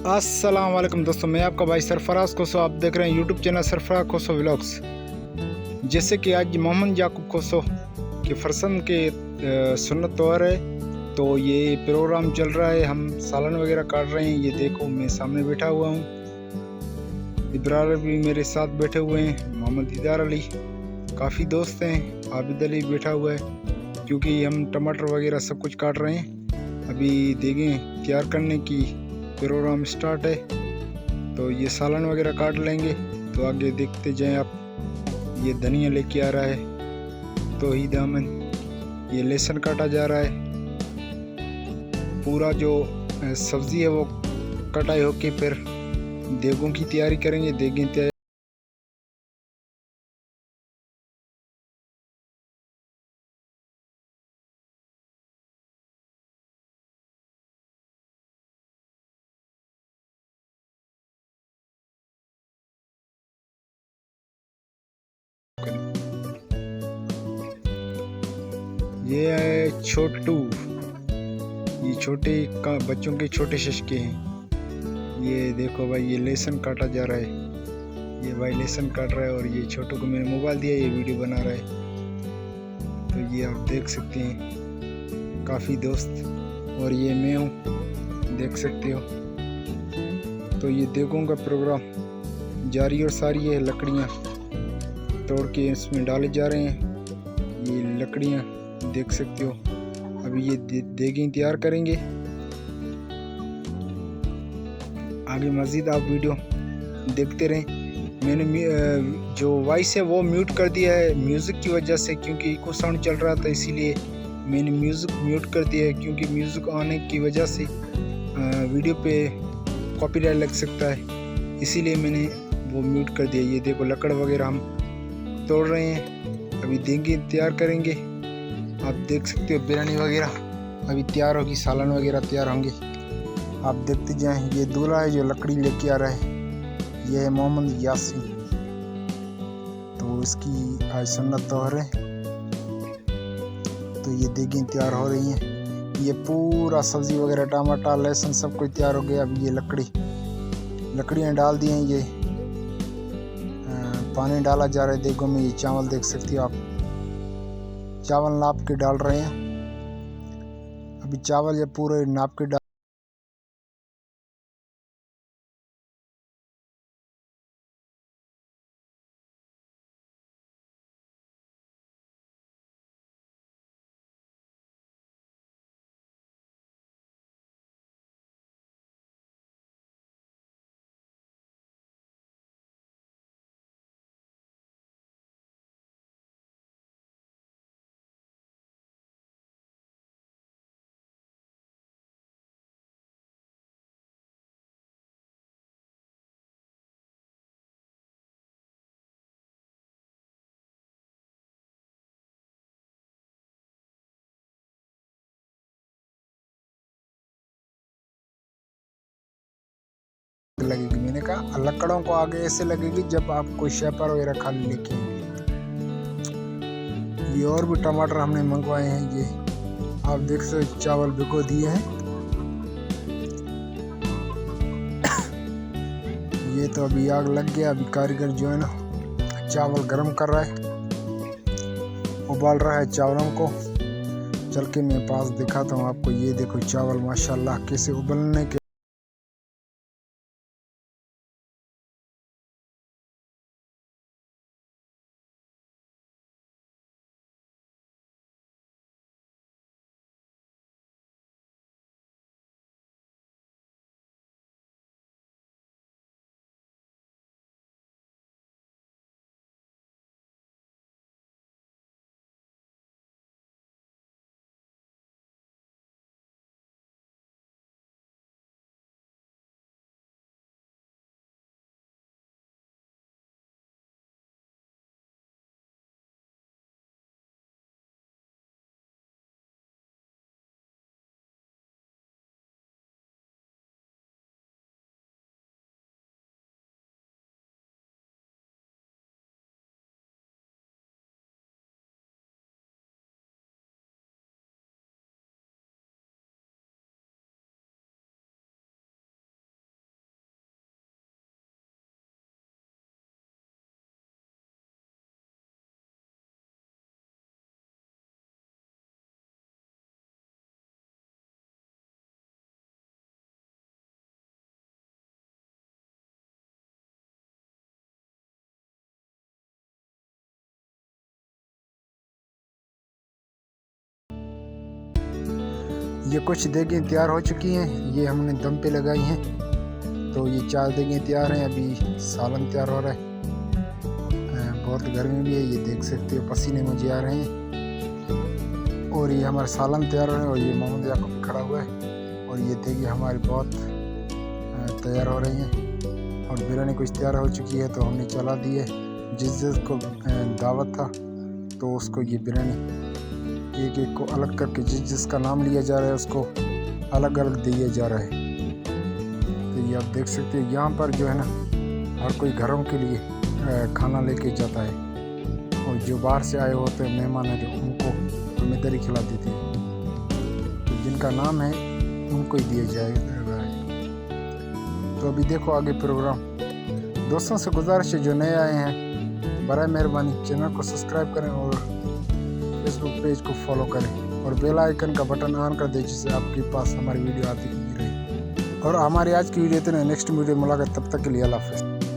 अस्सलाम वालेकुम दोस्तों, मैं आपका भाई सरफराज कोसो। आप देख रहे हैं यूट्यूब चैनल सरफराज कोसो व्लॉग्स। जैसे कि आज मोहम्मद याकूब कोसो के फरसन के सुन्नत त्योहार है, तो ये प्रोग्राम चल रहा है। हम सालन वगैरह काट रहे हैं। ये देखो, मैं सामने बैठा हुआ हूँ। इब्रार भी मेरे साथ बैठे हुए हैं, मोहम्मद इदार अली, काफ़ी दोस्त हैं। आबिद अली बैठा हुआ है, क्योंकि हम टमाटर वगैरह सब कुछ काट रहे हैं। अभी देखें तैयार करने की प्रोग्राम स्टार्ट है, तो ये सालन वगैरह काट लेंगे। तो आगे देखते जाएं आप। ये धनिया लेके आ रहा है, तो ही दामन ये लहसुन काटा जा रहा है। पूरा जो सब्जी है वो कटाई होके फिर देगों की तैयारी करेंगे। देगें तैयार ये है छोटू, ये छोटे का बच्चों के छोटे शशके हैं। ये देखो भाई, ये लहसुन काटा जा रहा है। ये भाई लहसुन काट रहा है और ये छोटू को मैंने मोबाइल दिया, ये वीडियो बना रहा है। तो ये आप देख सकते हैं, काफ़ी दोस्त। और ये मैं हूँ, देख सकते हो। तो ये देगों का प्रोग्राम जारी और सारी है। लकड़ियाँ तोड़ के इसमें डाले जा रहे हैं। ये लकड़ियाँ देख सकते हो। अभी ये देगें तैयार करेंगे। आगे मज़ीद आप वीडियो देखते रहें। मैंने जो वॉइस है वो म्यूट कर दिया है म्यूज़िक की वजह से, क्योंकि इको साउंड चल रहा था, इसीलिए मैंने म्यूज़िक म्यूट कर दिया है। क्योंकि म्यूज़िक आने की वजह से वीडियो पे कॉपीराइट लग सकता है, इसीलिए मैंने वो म्यूट कर दिया। ये देखो, लकड़ वगैरह हम तोड़ रहे हैं। अभी देंगे तैयार करेंगे। आप देख सकते हो, बिरयानी वगैरह अभी तैयार होगी, सालन वगैरह तैयार होंगे। आप देखते जाएं। ये दूल्हा है जो लकड़ी लेके आ रहा है, ये है मोहम्मद यासीन। तो इसकी आज सुन्नत त्योहार है, तो ये देगें तैयार हो रही हैं। ये पूरा सब्जी वगैरह टमाटर लहसुन सब कुछ तैयार हो गया। अब ये लकड़ियाँ डाल दी हैं। ये पानी डाला जा रहा है देगों में। ये चावल देख सकते हो आप, चावल नाप के डाल रहे हैं। अभी चावल ये पूरे नाप के डाल लगेगी। मैंने कहा लकड़ों को आगे ऐसे लगेगी जब आप कोई शेपर वगैरह खाली लेके आएंगे। ये और भी टमाटर हमने मंगवाए हैं। ये आप देख सकते, चावल भिगो दिए हैं। ये तो अभी आग लग गया। अभी कारीगर जो है ना, चावल गर्म कर रहा है, उबाल रहा है चावलों को। चल के मैं पास दिखाता हूँ आपको। ये देखो चावल माशाल्लाह कैसे उबलने के ये कुछ देगें तैयार हो चुकी हैं, ये हमने दम पे लगाई हैं। तो ये 4 देगें तैयार हैं, अभी सालन तैयार हो रहा है। बहुत गर्मी भी है, ये देख सकते हो पसीने मुझे आ रहे हैं। और ये हमारा सालन तैयार हो रहा है और ये मोहम्मद याकूब खड़ा हुआ है। और ये देगे हमारी बहुत तैयार हो रही हैं और बिरयानी कुछ तैयार हो चुकी है। तो हमने चला दी है, जिसको दावत था तो उसको ये बिरयानी एक एक को अलग करके जिसका नाम लिया जा रहा है उसको अलग अलग दिया जा रहा है। तो ये आप देख सकते हो, यहाँ पर जो है ना हर कोई घरों के लिए खाना लेके जाता है और जो बाहर से आए होते हैं मेहमान हैं तो उनको जिम्मेदारी खिला देती है। तो जिनका नाम है उनको ही दिया जाएगा। तो अभी देखो आगे प्रोग्राम। दोस्तों से गुजारिश है जो नए आए हैं बराए मेहरबानी चैनल को सब्सक्राइब करें और फेसबुक पेज को फॉलो करें और बेल आइकन का बटन ऑन कर दें जिससे आपके पास हमारी वीडियो आती रहे। और हमारी आज की वीडियो इतने, नेक्स्ट वीडियो मुलाकात, तब तक के लिए अल्लाह हाफ़िज़।